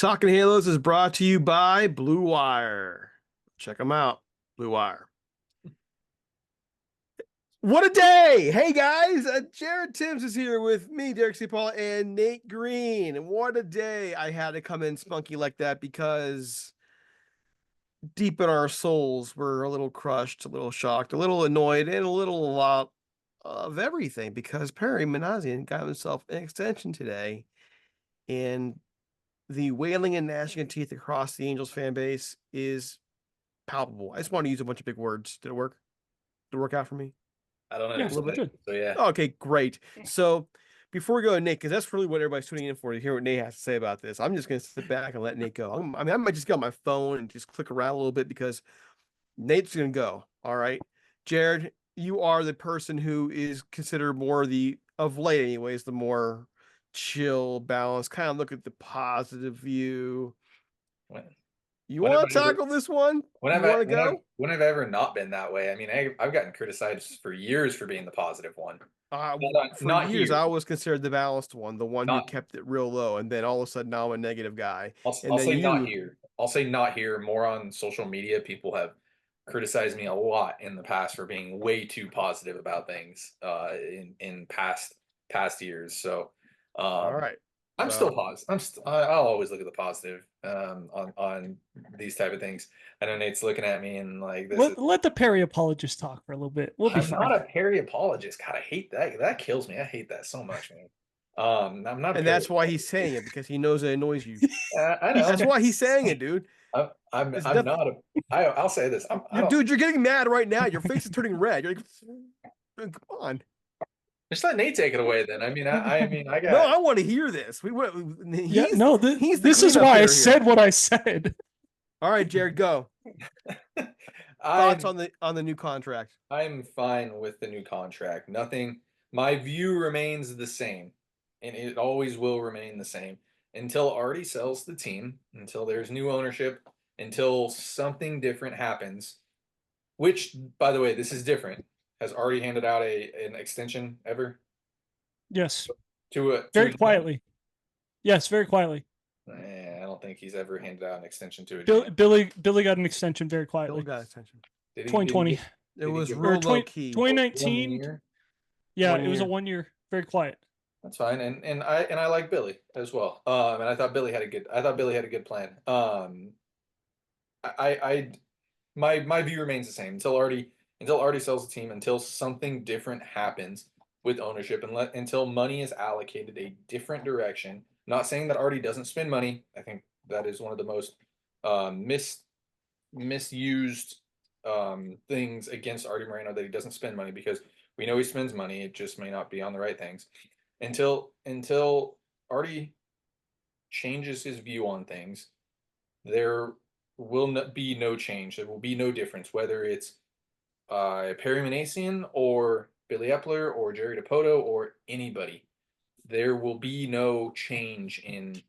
Talking Halos is brought to you by Blue Wire. Check them out, Blue Wire. What a day! Hey guys, Jared Timms is here with me, Derek Ciapola, and Nate Green. And what a day! I had to come in spunky like that because deep in our souls, we're a little crushed, a little shocked, a little annoyed, and a little lot of everything because Perry Minasian got himself an extension today, and the wailing and gnashing of teeth across the Angels fan base is palpable. I just want to use a bunch of big words. Did it work? Did it work out for me? I don't A little understand. bit. Good. So yeah. Okay, great. So before we go to Nate, because that's really what everybody's tuning in for to hear what Nate has to say about this. I'm just going to sit back and let Nate go. I might just get on my phone and just click around a little bit because Nate's going to go. All right. Jared, you are the person who is considered more of late, anyways, the more chill, balanced, kind of look at the positive view. When, You when have want to I ever tackle this one? when You have I want to when have go? when have I ever not been that way? I mean, I've gotten criticized for years for being the positive one. For Not years, here. I always considered the balanced one, the one who Not kept it real low, and then all of a sudden now I'm a negative guy. And I'll then say not you, here. I'll say not here. More on social media, people have criticized me a lot in the past for being way too positive about things in past years. So all um right. I'm still Well, positive. I'll always look at the positive on these type of things. I know Nate's looking at me and like this is. Let the Perry apologist talk for a little bit. We'll be I'm not fine. a Perry apologist. God, I hate that. That kills me. I hate that so much, man. I'm not a and Perry that's why he's apologist. saying it because he knows it annoys you. I He's That's know. why he's saying it, dude. It's I'm nothing. not a. I'll say this. I don't. Dude, you're getting mad right now. Your face is turning red. You're like, come on. Just let Nate take it away. Then I mean I No, got. I want to hear this. yeah, no, He's the this is cleanup why I hitter here. said what I said. All right, Jared, go. Thoughts I'm on the new contract. I'm fine with the new contract. Nothing. My view remains the same, and it always will remain the same until Artie sells the team, until there's new ownership, until something different happens. Which, by the way, this is different. Has Artie handed out an extension ever Yes, to very a GM? quietly. Yes, very quietly. I don't think he's ever handed out an extension to a GM. Billy got an extension very Bill quietly. got attention. Did he? Did he 2020 get? It Did he was give or real low 20, key. 1 2019. year? Yeah, One it was a year. 1 year. Very quiet. That's fine, and I like Billy as well. And I thought Billy had a good. I thought Billy had a good plan. I my view remains the same until Artie sells the team, until something different happens with ownership, and until money is allocated a different direction. Not saying that Artie doesn't spend money. I think that is one of the most misused things against Artie Moreno, that he doesn't spend money, because we know he spends money. It just may not be on the right things. Until Artie changes his view on things, there will not be no change. There will be no difference, whether it's Perry Minasian or Billy Epler or Jerry Dipoto or anybody. There will be no change in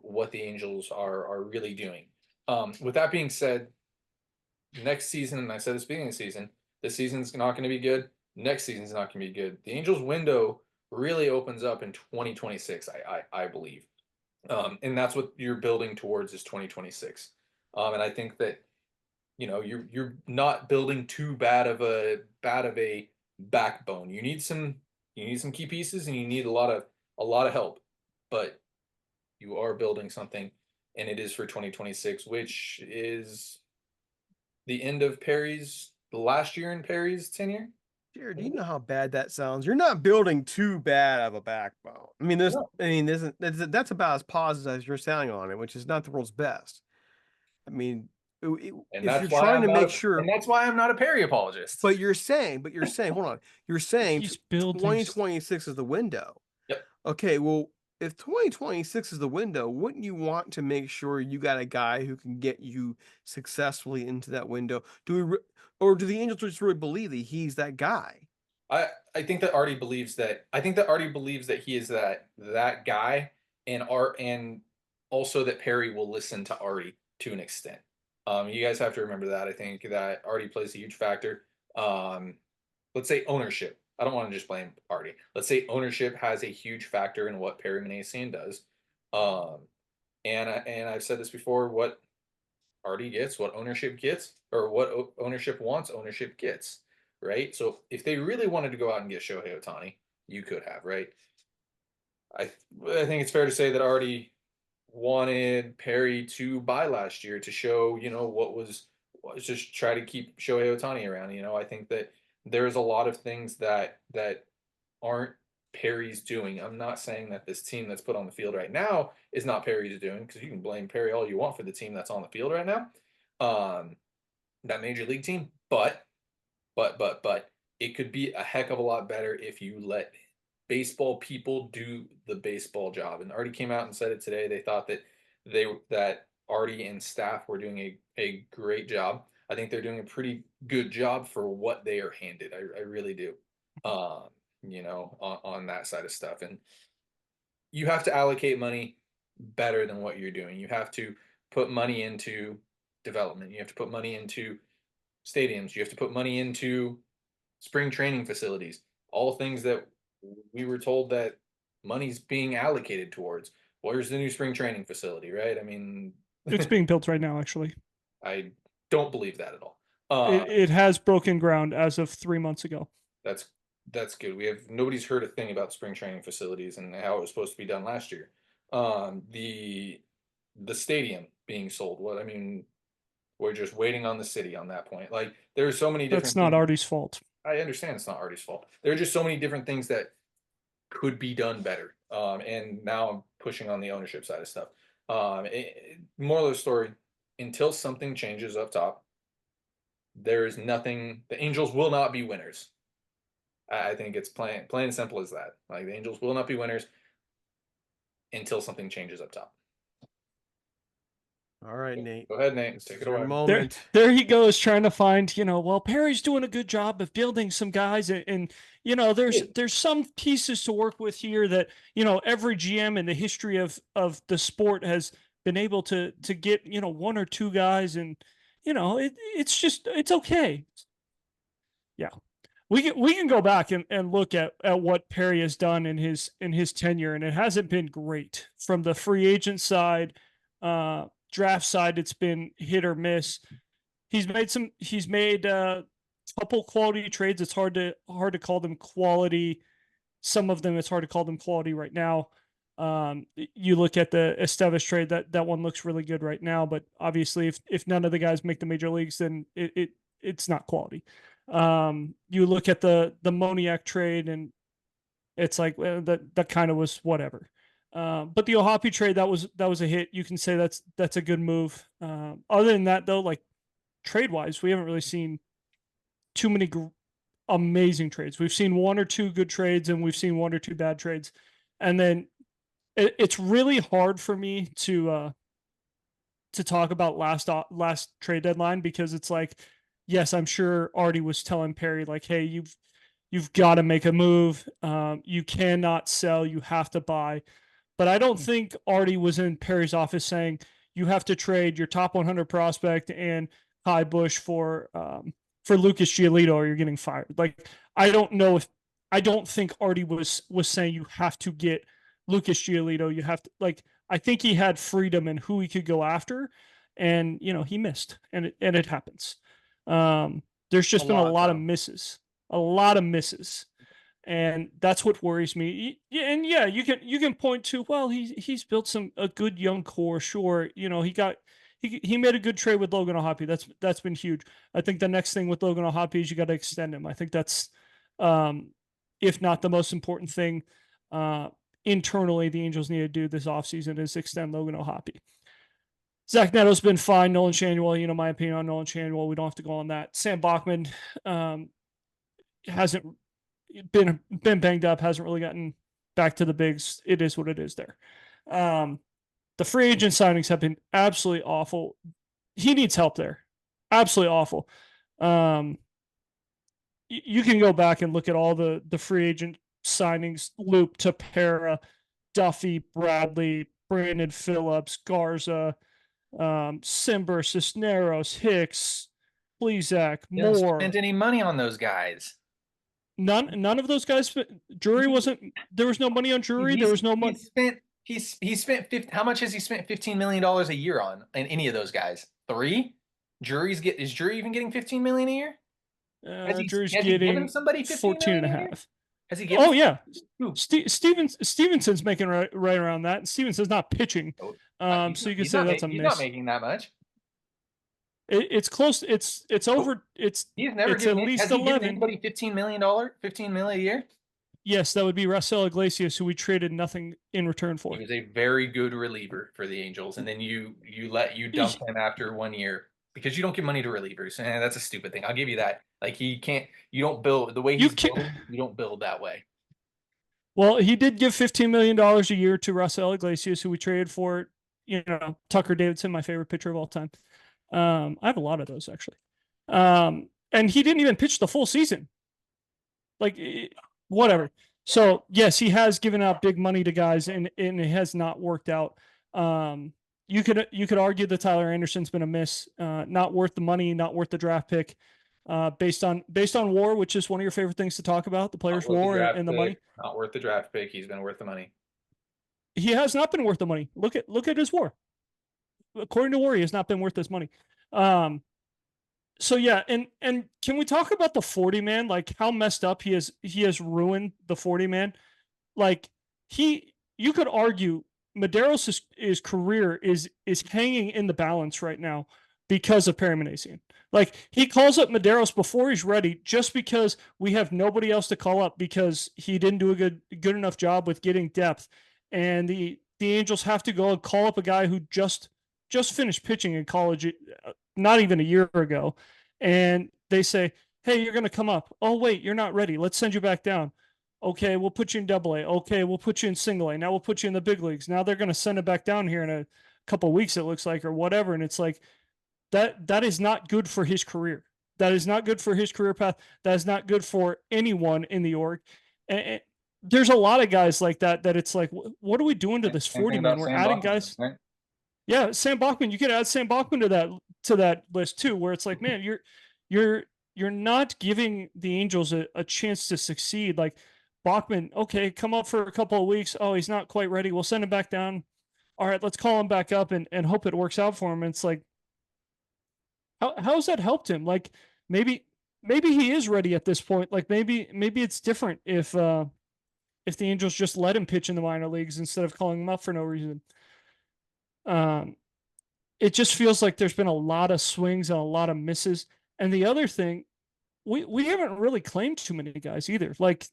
what the Angels are really doing. With that being said, next season, and I said this beginning of the season, this season's not going to be good. Next season's not going to be good. The Angels' window really opens up in 2026, I believe. And that's what you're building towards, is 2026. And I think that you're not building too bad of a backbone. You need some key pieces, and you need a lot of help. But you are building something, and it is for 2026, which is the last year in Perry's tenure. Jared, do you know how bad that sounds? You're not building too bad of a backbone. I mean, No. that's about as positive as you're sounding on it, which is not the world's best. I mean, And if you're that's why trying I'm to not make a and sure, that's why I'm not a Perry apologist. but you're saying, hold on, you're saying He's building. 2026 is the window. Yep. Okay, well, if 2026 is the window, wouldn't you want to make sure you got a guy who can get you successfully into that window? Or do the Angels just really believe that he's that guy? I think that Artie believes that. I think that Artie believes that he is that guy, and also that Perry will listen to Artie to an extent. You guys have to remember that. I think that Artie plays a huge factor. Um, let's say ownership. I don't want to just blame Artie. Let's say ownership has a huge factor in what Perry Minasian does. Um, And I've said this before, what Artie gets, what ownership gets, or what ownership wants, ownership gets, right? So if they really wanted to go out and get Shohei Ohtani, you could have, right? I I think it's fair to say that Artie wanted Perry to buy last year to show, what was just try to keep Shohei Ohtani around. I think that there's a lot of things that aren't Perry's doing. I'm not saying that this team that's put on the field right now is not Perry's doing, because you can blame Perry all you want for the team that's on the field right now. That major league team, but it could be a heck of a lot better if you let baseball people do the baseball job. And Artie came out and said it today. They thought that Artie and staff were doing a great job. I think they're doing a pretty good job for what they are handed. I really do. On that side of stuff. And you have to allocate money better than what you're doing. You have to put money into development. You have to put money into stadiums. You have to put money into spring training facilities. All things that we were told that money's being allocated towards. Where's the new spring training facility, right? I mean, It's being built right now, actually. I don't believe that at all. It has broken ground as of 3 months ago. That's good. Nobody's heard a thing about spring training facilities and how it was supposed to be done last year. The stadium being sold. We're just waiting on the city on that point. Like, there are so many different That's not things. Artie's fault. I understand it's not Artie's fault. There are just so many different things that could be done better. And now I'm pushing on the ownership side of stuff. Moral of the story: until something changes up top, there is nothing. The Angels will not be winners. I think it's plain and simple as that. Like, the Angels will not be winners until something changes up top. All right, Nate. Go ahead, Nate. Take it Your away. moment. There he goes, trying to find, well, Perry's doing a good job of building some guys, and there's some pieces to work with here that every GM in the history of the sport has been able to get one or two guys, and it's okay. Yeah, we can go back and look at what Perry has done in his tenure, and it hasn't been great from the free agent side. Draft side, it's been hit or miss. He's made a couple quality trades. It's hard to call them quality. Some of them, it's hard to call them quality right now. You look at the Esteves trade, that one looks really good right now, but obviously if none of the guys make the major leagues, then it's not quality. You look at the Moniak trade, and it's like, well, that kind of was whatever. But the Ohapi trade, that was a hit. You can say that's a good move. Other than that, though, like, trade wise, we haven't really seen too many amazing trades. We've seen one or two good trades, and we've seen one or two bad trades. And then it's really hard for me to talk about last trade deadline, because it's like, yes, I'm sure Artie was telling Perry, like, hey, you've got to make a move. You cannot sell. You have to buy. But I don't think Artie was in Perry's office saying you have to trade your top 100 prospect and Kai Bush for Lucas Giolito or you're getting fired. Like, I don't think Artie was saying you have to get Lucas Giolito. You have to, like, I think he had freedom in who he could go after, and he missed, and it happens. There's just been a lot of misses, and that's what worries me. And yeah, you can point to, well, he's built a good young core. Sure, he made a good trade with Logan Ohapi. That's been huge. I think the next thing with Logan Ohapi is you got to extend him. I think that's, if not the most important thing, internally the Angels need to do this offseason is extend Logan Ohapi. Zach Neto's been fine. Nolan Schanuel, my opinion on Nolan Schanuel, we don't have to go on that. Sam Bachman hasn't been banged up, hasn't really gotten back to the bigs. It is what it is there. The free agent signings have been absolutely awful. He needs help there. Absolutely awful. You can go back and look at all the free agent signings: Loop, Tapera, Duffy, Bradley, Brandon Phillips, Garza, Simber, Cisneros, Hicks, Plesac, Moore. Spent any money on those guys? None of those guys. Drury wasn't. There was no money on Drury. There was no money. Spent He spent 50, how much has he spent $15 million a year on in any of those guys? 3? Is Jury even getting 15 million a year? Drew's Has he given getting somebody 15 14 and million a a year? half. Has he given Oh yeah. who? Stevenson's making right around that. And Stevenson's not pitching. Oh, So you could say that's a he's not miss. making that much. It's close. It's over. He's never It's at given least has he given 11. anybody $15 million, 15 million a year? Yes, that would be Raisel Iglesias, who we traded nothing in return for. He was a very good reliever for the Angels, and then you dump him after 1 year because you don't give money to relievers, and that's a stupid thing. I'll give you that. Like you don't build the way You he's can't. building. You don't build that way. Well, he did give $15 million a year to Raisel Iglesias, who we traded for, Tucker Davidson, my favorite pitcher of all time. I have a lot of those actually. And he didn't even pitch the full season. Like whatever. So yes, he has given out big money to guys, and it has not worked out. You could argue that Tyler Anderson's been a miss, not worth the money, not worth the draft pick. Based on WAR, which is one of your favorite things to talk about, the players' WAR and the money. Not worth the draft pick. He's been worth the money. He has not been worth the money. Look at his WAR. According to WAR, he has not been worth this money. So yeah, and can we talk about the 40 man? Like how messed up he has ruined the 40 man. Like you could argue Medeiros' career is hanging in the balance right now because of Perry Minasian. Like he calls up Medeiros before he's ready, just because we have nobody else to call up because he didn't do a good enough job with getting depth, and the Angels have to go and call up a guy who just finished pitching in college, not even a year ago, and they say, "Hey, you're going to come up. Oh wait, you're not ready. Let's send you back down." Okay, we'll put you in Double A. Okay, we'll put you in Single A. Now we'll put you in the big leagues. Now they're going to send it back down here in a couple of weeks, it looks like, or whatever. And it's like that is not good for his career. That is not good for his career path. That is not good for anyone in the org. And there's a lot of guys like that it's like, what are we doing to this 40 man? We're adding guys. Right? Yeah, Sam Bachman. You could add Sam Bachman to that list too, where it's like, man, you're not giving the Angels a chance to succeed. Like Bachman, okay, come up for a couple of weeks. Oh, he's not quite ready. We'll send him back down. All right, let's call him back up and hope it works out for him. And it's like, how's that helped him? Like maybe he is ready at this point. Like maybe it's different if the Angels just let him pitch in the minor leagues instead of calling him up for no reason. It just feels like there's been a lot of swings and a lot of misses. And the other thing, we haven't really claimed too many guys either. Like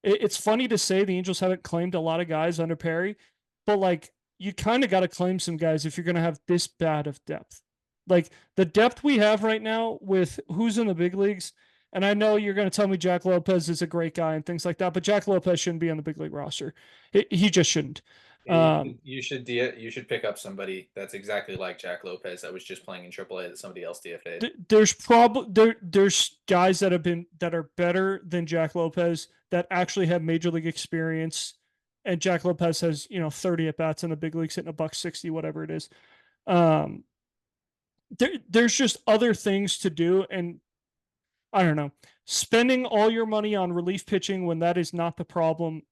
it's funny to say the Angels haven't claimed a lot of guys under Perry, but like you kind of got to claim some guys if you're going to have this bad of depth. Like the depth we have right now with who's in the big leagues. And I know you're going to tell me Jack Lopez is a great guy and things like that, but Jack Lopez shouldn't be on the big league roster. He just shouldn't. You should pick up somebody that's exactly like Jack Lopez that was just playing in AAA that somebody else DFA'd. There's guys that are better than Jack Lopez that actually have major league experience, and Jack Lopez has 30 at bats in the big leagues, hitting $160, whatever it is. There's just other things to do, and I don't know, spending all your money on relief pitching when that is not the problem.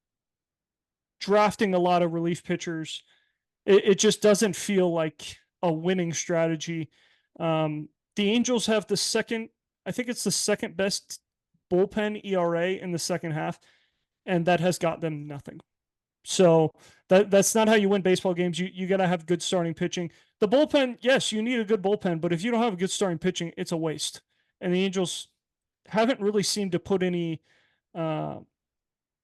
Drafting a lot of relief pitchers, it just doesn't feel like a winning strategy. The Angels have I think it's the second best bullpen ERA in the second half, and that has got them nothing. So that's not how you win baseball games. You got to have good starting pitching. The bullpen, yes, you need a good bullpen, but if you don't have a good starting pitching, it's a waste. And the Angels haven't really seemed to put any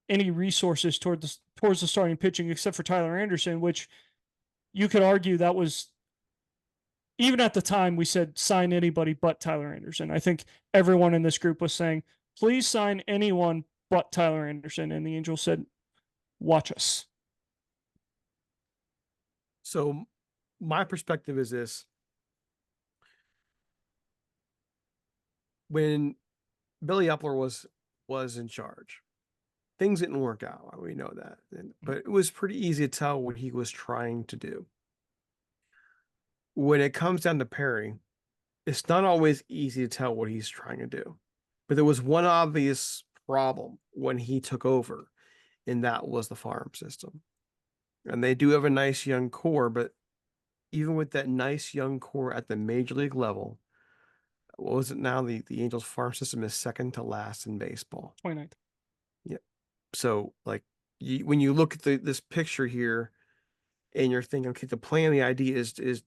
resources towards the starting pitching, except for Tyler Anderson, which you could argue that was, even at the time we said sign anybody but Tyler Anderson. I think everyone in this group was saying, please sign anyone but Tyler Anderson. And the Angels said, watch us. So my perspective is this. When Billy Epler was in charge, things didn't work out. We know that. But it was pretty easy to tell what he was trying to do. When it comes down to Perry, it's not always easy to tell what he's trying to do. But there was one obvious problem when he took over, and that was the farm system. And they do have a nice young core, but even with that nice young core at the major league level, what was it now? The Angels farm system is second to last in baseball. 29th. Yep. So like when you look at this picture here and you're thinking, okay, the plan, the idea is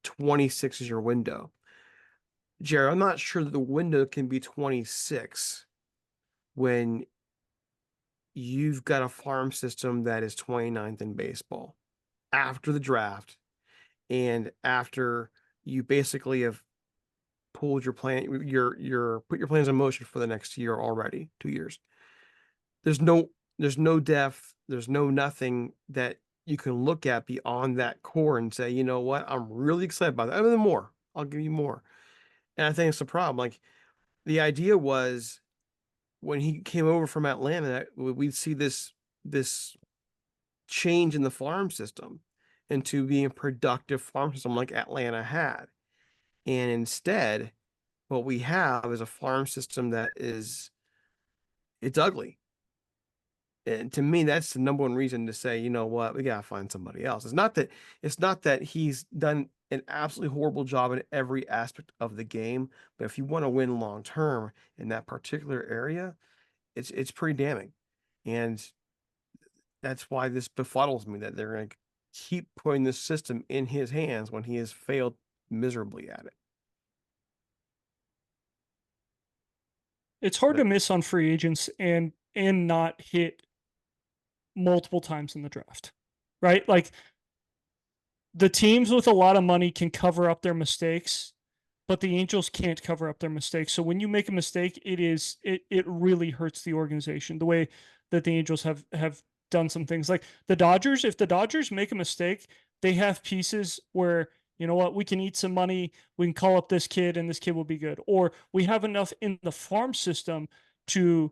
26 is your window. Jared, I'm not sure that the window can be 26 when you've got a farm system that is 29th in baseball after the draft and after you basically have pulled your plan, put your plans in motion for the next year already, 2 years. There's no depth, there's no nothing that you can look at beyond that core and say, you know what, I'm really excited about that. I mean, more, I'll give you more. And I think it's the problem. Like the idea was when he came over from Atlanta, that we'd see this change in the farm system into being a productive farm system like Atlanta had. And instead, what we have is a farm system that it's ugly. And to me, that's the number one reason to say, you know what, we gotta find somebody else. It's not that he's done an absolutely horrible job in every aspect of the game, but if you want to win long term in that particular area, it's pretty damning. And that's why this befuddles me that they're gonna keep putting this system in his hands when he has failed miserably at it. It's hard But to miss on free agents and not hit multiple times in the draft, right? Like the teams with a lot of money can cover up their mistakes, but the Angels can't cover up their mistakes. So when you make a mistake, it really hurts the organization. The way that the Angels have done some things, like the Dodgers, if the Dodgers make a mistake, they have pieces where, you know what, we can eat some money, we can call up this kid and this kid will be good, or we have enough in the farm system to,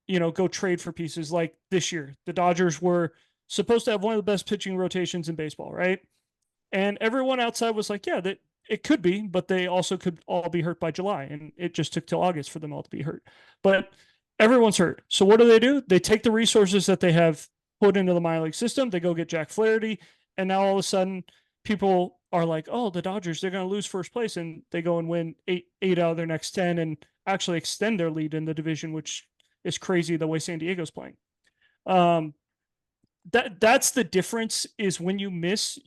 you know, go trade for pieces. Like this year, the Dodgers were supposed to have one of the best pitching rotations in baseball, right? And everyone outside was like, yeah, that it could be, but they also could all be hurt by July. And it just took till August for them all to be hurt. But everyone's hurt. So what do? They take the resources that they have put into the minor league system, they go get Jack Flaherty, and now all of a sudden people are like, oh, the Dodgers, they're going to lose first place, and they go and win eight out of their next 10 and actually extend their lead in the division, which is crazy the way San Diego's playing. That's the difference, is when you miss,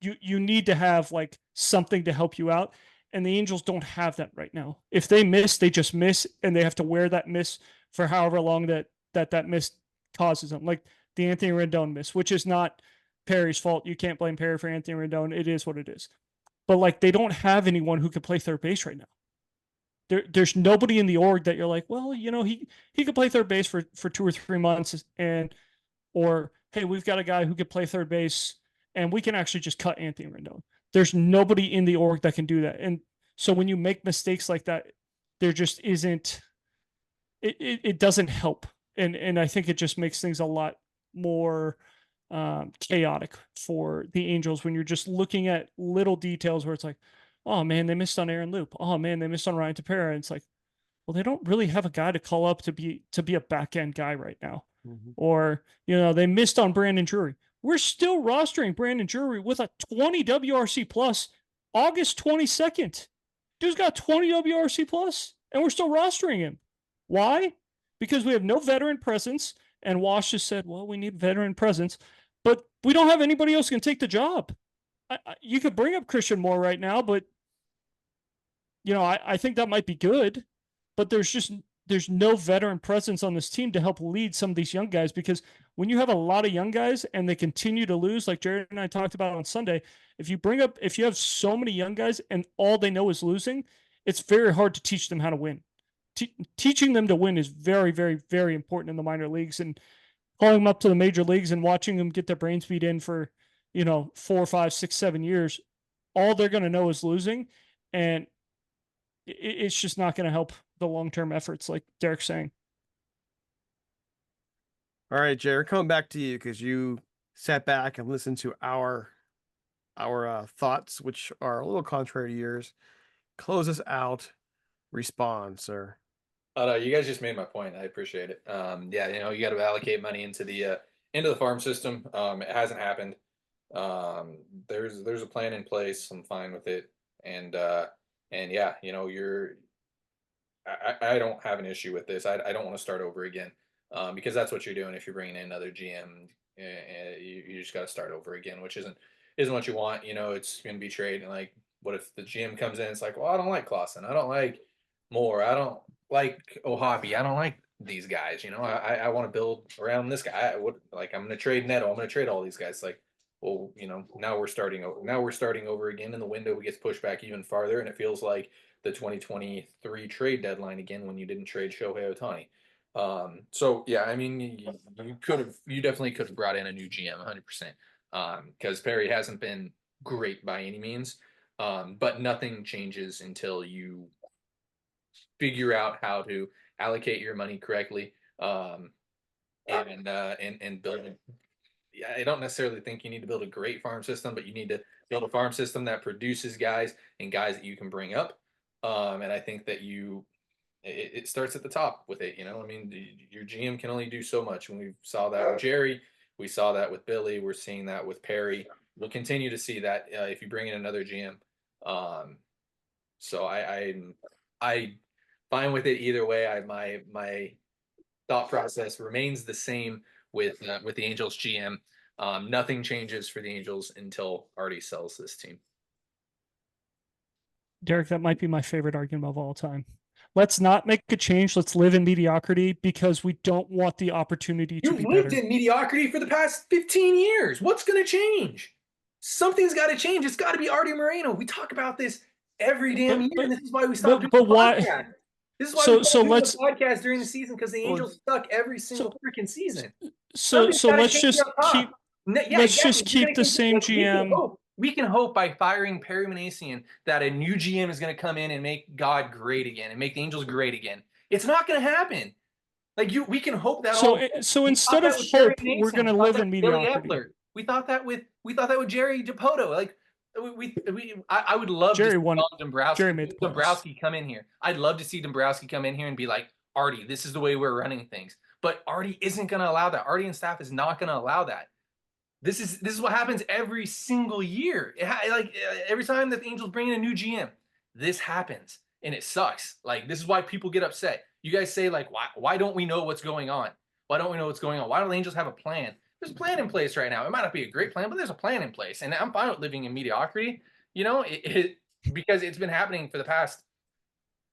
you need to have like something to help you out. And the Angels don't have that right now. If they miss, they just miss, and they have to wear that miss for however long that miss causes them. Like the Anthony Rendon miss, which is not Perry's fault. You can't blame Perry for Anthony Rendon. It is what it is. But like they don't have anyone who could play third base right now. There's nobody in the org that you're like, well, you know, he could play third base for 2 or 3 months, or hey, we've got a guy who could play third base and we can actually just cut Anthony Rendon. There's nobody in the org that can do that. And so when you make mistakes like that, there just isn't, it doesn't help. And I think it just makes things a lot more chaotic for the Angels when you're just looking at little details where it's like, oh man, they missed on Aaron Loop. Oh man, they missed on Ryan Tepera. And it's like, well, they don't really have a guy to call up to be a back end guy right now. Mm-hmm. Or, you know, they missed on Brandon Drury. We're still rostering Brandon Drury with a 20 WRC plus August 22nd. Dude's got 20 WRC plus, and we're still rostering him. Why? Because we have no veteran presence, and Wash just said, well, we need veteran presence, but we don't have anybody else who can take the job. You could bring up Christian Moore right now, but, you know, I think that might be good, but there's no veteran presence on this team to help lead some of these young guys, because when you have a lot of young guys and they continue to lose, like Jared and I talked about on Sunday, if you have so many young guys and all they know is losing, it's very hard to teach them how to win. Teaching them to win is very, very, very important in the minor leagues, and calling them up to the major leagues and watching them get their brains beat in for, you know, 4, 5, 6, 7 years, all they're going to know is losing. And it's just not going to help the long-term efforts, like Derek's saying. All right, Jared, coming back to you because you sat back and listened to our thoughts, which are a little contrary to yours. Close us out. Respond, sir. Oh no, you guys just made my point. I appreciate it. Yeah, you got to allocate money into the farm system. It hasn't happened. There's a plan in place. I'm fine with it, and yeah, I don't have an issue with this. I don't want to start over again, because that's what you're doing if you're bringing in another GM. You just got to start over again, which isn't what you want. It's going to be trade, and like, what if the GM comes in? It's like, well, I don't like Clausen. I don't like Moore. I don't like Ohapi. I don't like these guys. I want to build around this guy. I'm going to trade Neto. I'm going to trade all these guys. Like, well, now we're starting over. Now we're starting over again, and the window gets pushed back even farther, and it feels like the 2023 trade deadline again when you didn't trade Shohei Ohtani. So yeah, I mean, you definitely could have brought in a new GM 100%. Because Perry hasn't been great by any means. But nothing changes until you figure out how to allocate your money correctly. And build it. I don't necessarily think you need to build a great farm system, but you need to build a farm system that produces guys that you can bring up. And I think that it starts at the top with it. I mean, your GM can only do so much. And we saw that with Jerry, we saw that with Billy, we're seeing that with Perry. We'll continue to see that if you bring in another GM. So I fine with it either way. My thought process remains the same with the Angels GM. Nothing changes for the Angels until Artie sells this team. Derek, that might be my favorite argument of all time. Let's not make a change. Let's live in mediocrity because we don't want the opportunity to be better. You've lived in mediocrity for the past 15 years. What's going to change? Something's got to change. It's got to be Artie Moreno. We talk about this every damn year, and this is why we stopped doing the podcast. This is why we stopped doing the podcast during the season, because the Angels suck every single freaking season. So let's just keep the same GM. We can hope by firing Perry Minasian that a new GM is going to come in and make God great again and make the Angels great again. It's not going to happen. We can hope that. So instead of hope, we're going to live in mediocrity. We thought that with Jerry Dipoto. I would love Jerry to won. see Dombrowski. Jerry made Dombrowski come in here. I'd love to see Dombrowski come in here and be like, Artie, this is the way we're running things. But Artie isn't going to allow that. Artie and staff is not going to allow that. This is what happens every single year. Every time that the Angels bring in a new GM, this happens, and it sucks. This is why people get upset. You guys say why don't we know what's going on? Why don't we know what's going on? Why don't the Angels have a plan? There's a plan in place right now. It might not be a great plan, but there's a plan in place, and I'm fine with living in mediocrity. Because it's been happening for the past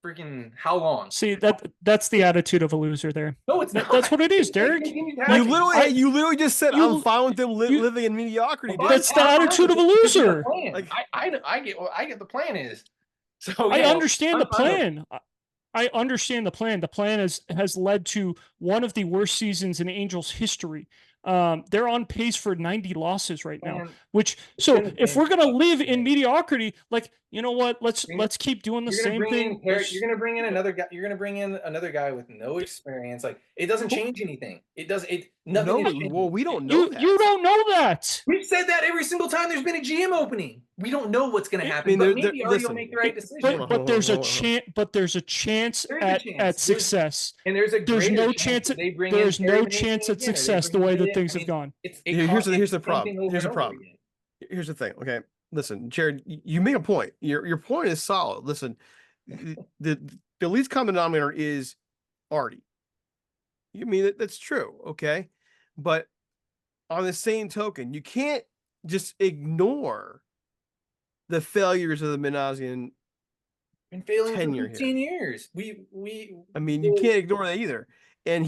freaking how long? See, that's the attitude of a loser there. No, it's not. That's what it is, Derek. You literally just said I'm fine with them living in mediocrity. That's the attitude of a loser. I get the plan is. So I understand the plan. I understand the plan. The plan has led to one of the worst seasons in Angels history. They're on pace for 90 losses right now. If we're gonna live in mediocrity, you know what? Let's keep doing the same thing. You're gonna bring in another guy. You're gonna bring in another guy with no experience. It doesn't change anything. It doesn't. Nothing. Well, we don't know that. You don't know that. We've said that every single time there's been a GM opening. We don't know what's going to happen. But maybe Artie will make the right decision. But there's a chance. But there's a chance at success. And there's no chance. There's no chance at success the way that things have gone. Here's the problem. Here's the thing. Okay, listen, Jared, you make a point. Your point is solid. Listen, the least common denominator is Artie. You mean that's true, okay? But on the same token, you can't just ignore the failures of the Minasian been failing tenure for 15 years. You can't ignore that either. And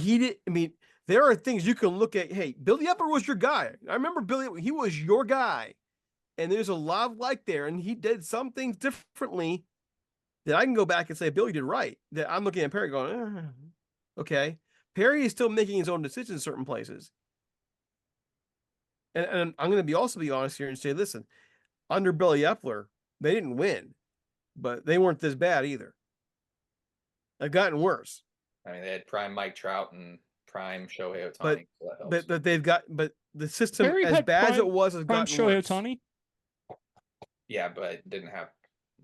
there are things you can look at. Hey, Billy Epler was your guy. I remember Billy, he was your guy. And there's a lot of there, and he did some things differently that I can go back and say Billy did right. That I'm looking at Perry going, okay. Perry is still making his own decisions in certain places. And I'm going to also be honest here and say, listen, under Billy Epler, they didn't win, but they weren't this bad either. They've gotten worse. I mean, they had prime Mike Trout and prime Shohei Ohtani. But the system, as bad as it was, has gotten Shohei worse. Ohtani? Yeah, but it didn't have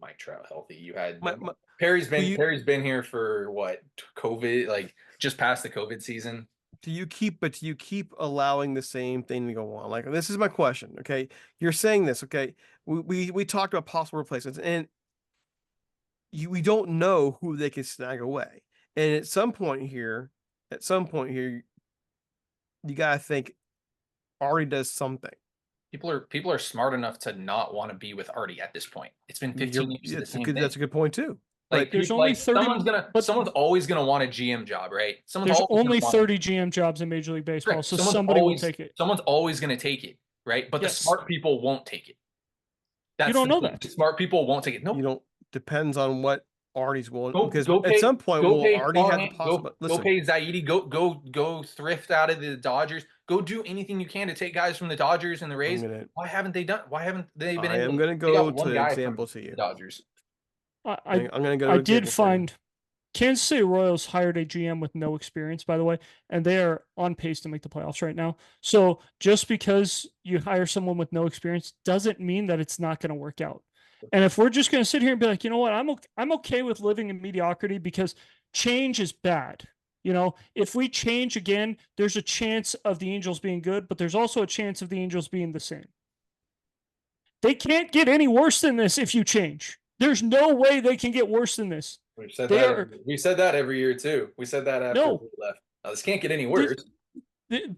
Mike Trout healthy. You had My, Perry's you, been here for what, COVID, like just past the COVID season. do you keep allowing the same thing to go on? Like, this is my question. Okay, you're saying this. Okay, we talked about possible replacements, and we don't know who they can snag away. And at some point here, you gotta think Artie does something. People are smart enough to not want to be with Artie at this point. It's been 15 years of the same thing. That's a good point too. Like, there's only 30, someone's always gonna want a GM job, right? There's only 30 GM jobs in Major League Baseball, correct. so somebody will take it. Someone's always gonna take it, right? But the smart people won't take it. You don't know that. The smart people won't take it. No, You don't. Depends on what Artie's willing. Because go at some point, will Artie have the possibility? Go pay Zaidi. Go thrift out of the Dodgers. Go do anything you can to take guys from the Dodgers and the Rays. Why haven't they done? Why haven't they been? I'm going to go to an example to you. Dodgers. I'm going to go. I did find Kansas City Royals hired a GM with no experience, by the way, and they are on pace to make the playoffs right now. So just because you hire someone with no experience doesn't mean that it's not going to work out. And if we're just going to sit here and be like, you know what, I'm okay with living in mediocrity because change is bad. You know, if we change again, there's a chance of the Angels being good, but there's also a chance of the Angels being the same. They can't get any worse than this if you change. There's no way they can get worse than this. We've said that every year too. We said that after we left. Now, this can't get any worse.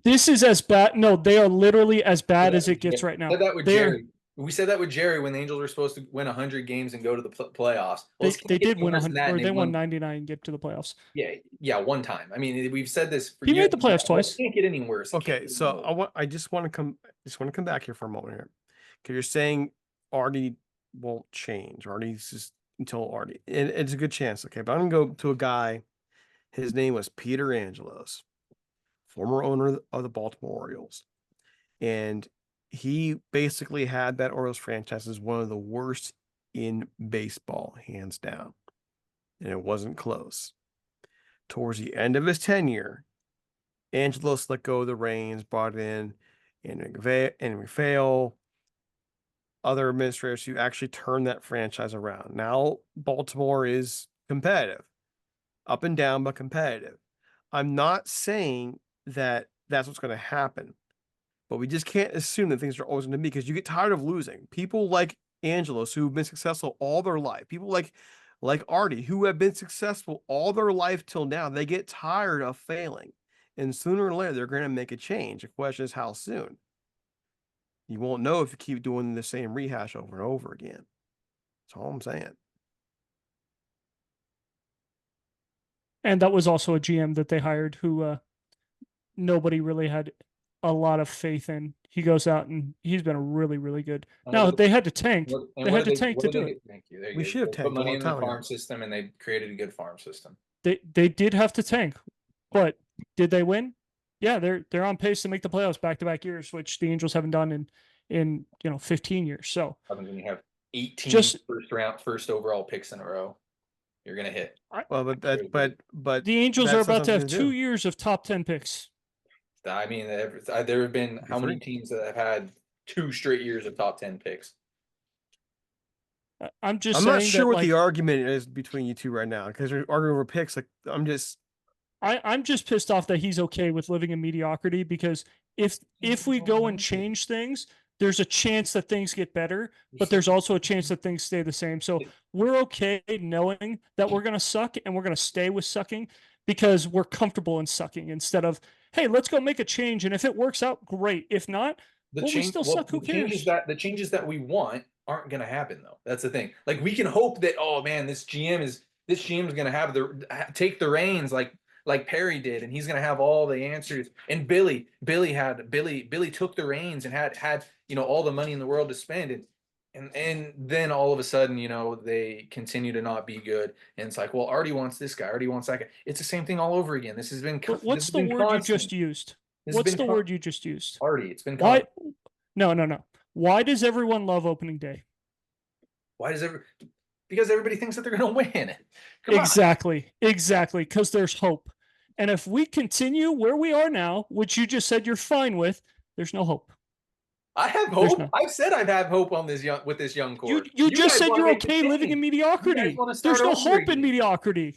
This is as bad. No, they are literally as bad as it gets right now. We said that with Jerry when the Angels were supposed to win 100 games and go to the playoffs. Well, they did win 100, or they won 99 and get to the playoffs. Yeah, one time. I mean, we've said this for years. He made the playoffs twice. It can't get any worse. Okay, so I just want to come back here for a moment here, because you're saying Artie won't change. Artie's just until Artie, and it's a good chance. Okay, but I'm gonna go to a guy. His name was Peter Angelos, former owner of the Baltimore Orioles, and he basically had that Orioles franchise as one of the worst in baseball, hands down. And it wasn't close. Towards the end of his tenure, Angelos let go of the reins, brought in Henry Fale, other administrators who actually turned that franchise around. Now, Baltimore is competitive, up and down, but competitive. I'm not saying that that's what's going to happen. But we just can't assume that things are always going to be, because you get tired of losing. People like Angelos, who've been successful all their life, people like Artie, who have been successful all their life till now, they get tired of failing. And sooner or later, they're going to make a change. The question is how soon. You won't know if you keep doing the same rehash over and over again. That's all I'm saying. And that was also a GM that they hired who nobody really had a lot of faith in. He goes out and he's been really, really good. Now they had to tank. They had to tank to do it. Thank you. We should have tanked money in the farm system, and they created a good farm system. They did have to tank, but did they win? Yeah, they're on pace to make the playoffs back-to-back years, which the Angels haven't done in 15 years. So when you have 18 first overall picks in a row, you're gonna hit. Well, but the Angels are about to have 2 years of top 10 picks. I mean, there have been how many teams that have had 2 straight years of top 10 picks? I'm not sure what the argument is between you two right now, because we're arguing over picks. Like, I'm just pissed off that he's okay with living in mediocrity, because if we go and change things, there's a chance that things get better, but there's also a chance that things stay the same. So we're okay knowing that we're going to suck, and we're going to stay with sucking because we're comfortable in sucking, instead of, hey, let's go make a change. And if it works out, great. If not, we still suck. Who cares? The changes that we want aren't going to happen, though. That's the thing. Like, we can hope that, oh man, this GM is going to have take the reins like Perry did, and he's going to have all the answers. And Billy took the reins and had all the money in the world to spend, and then all of a sudden, they continue to not be good. And it's like, well, Artie wants this guy, Artie wants that guy. It's the same thing all over again. This has been. What's the word you just used? What's the word you just used? Artie. It's been. Why? No. Why does everyone love opening day? Because everybody thinks that they're going to win. Exactly. Because there's hope. And if we continue where we are now, which you just said you're fine with, there's no hope. I have There's hope. none. I've said I'd have hope on this young core. You just guys said wanna you're make it okay living in change. You guys mediocrity. wanna start There's no over hope in again. mediocrity.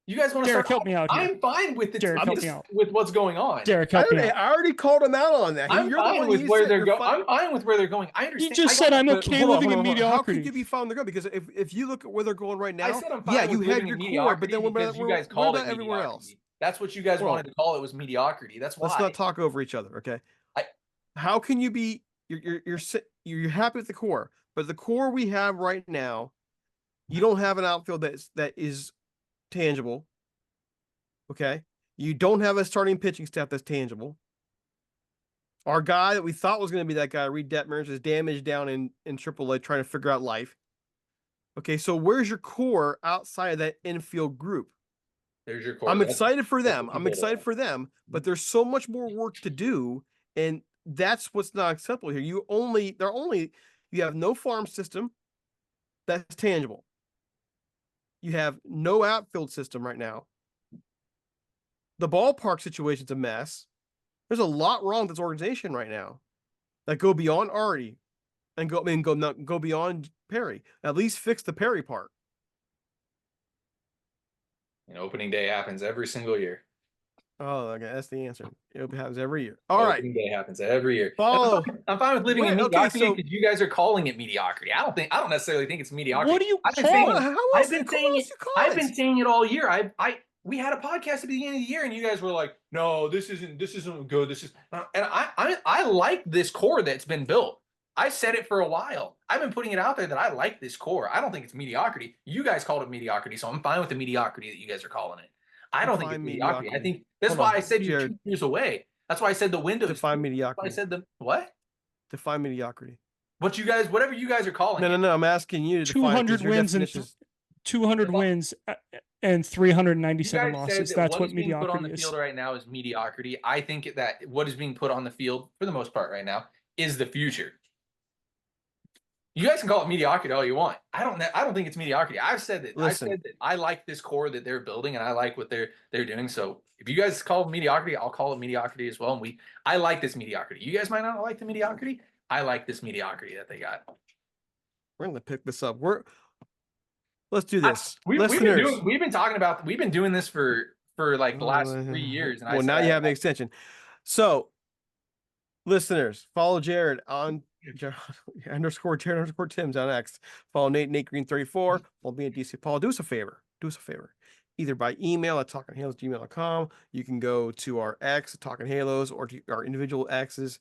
You guys want to Derek, start? help me out here. I'm fine with Derek, help me out. with what's going on. Derek, help me out. I already called him out on that. I'm fine with where they're going. I'm fine with where they're going. I understand. You just said I'm okay living in mediocrity. How could you be fine with their Because if you look at where they're going right now, I said I'm fine yeah, with you had living your in core, but mediocrity then because you guys called it everywhere mediocrity. else. That's what you guys Well, wanted to call it, was mediocrity. That's why. Let's not talk over each other, okay? How can you be? You're happy with the core, but the core we have right now, you don't have an outfield that is tangible. Okay, you don't have a starting pitching staff that's tangible. Our guy that we thought was going to be that guy, Reed Detmers, is damaged down in AAA trying to figure out life. Okay, so where's your core outside of that infield group? There's your core. I'm excited for them. I'm excited for them, but there's so much more work to do, and that's what's not acceptable here. You have no farm system that's tangible. You have no outfield system right now. The ballpark situation's a mess. There's a lot wrong with this organization right now that go beyond Artie and go beyond Perry. At least fix the Perry part. And opening day happens every single year. Oh, okay, that's the answer. It happens every year. All right. Opening day happens every year. Follow. I'm fine with living in mediocrity Okay, because you guys are calling it mediocrity. I don't necessarily think it's mediocrity. What do you I've been call saying, it? I've been saying it all year. We had a podcast at the beginning of the year, and you guys were like, "No, this isn't good. This is," and I like this core that's been built. I said it for a while. I've been putting it out there that I like this core. I don't think it's mediocrity. You guys called it mediocrity, so I'm fine with the mediocrity that you guys are calling it. I don't think it's mediocrity. I think that's why I said you're 2 years away. That's why I said the window. Define mediocrity. I said the what? Define mediocrity. Whatever you guys are calling. No. I'm asking you to 200 wins and 200 wins and 397 losses. That's what mediocrity put on the field right now is mediocrity. I think that what is being put on the field for the most part right now is the future. You guys can call it mediocrity all you want. I don't think it's mediocrity. I've said that. Listen. I said that I like this core that they're building, and I like what they're doing. So if you guys call it mediocrity, I'll call it mediocrity as well. And I like this mediocrity. You guys might not like the mediocrity. I like this mediocrity that they got. We're gonna pick this up. Let's do this. We've been doing this for like the last 3 years. And now you have an extension. So, listeners, follow Jared on _Jared_Tim's on X. Follow Nate Green 34. Follow me at DC Paul. Do us a favor. Either by email at talkinghalos@gmail.com. You can go to our X, Talking Halos, or to our individual X's.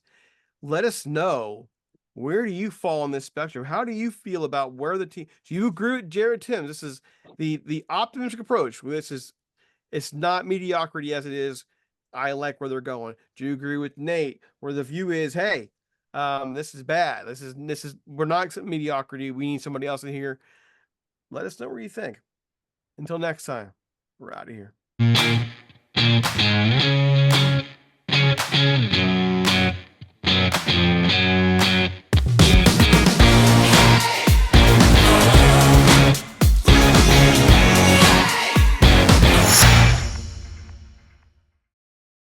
Let us know, where do you fall on this spectrum? How do you feel about where the team? Do you agree with Jared Timms? This is the optimistic approach. It's not mediocrity as it is. I like where they're going. Do you agree with Nate, where the view is, hey, this is bad. We're not accepting mediocrity. We need somebody else in here. Let us know what you think. Until next time, we're out of here.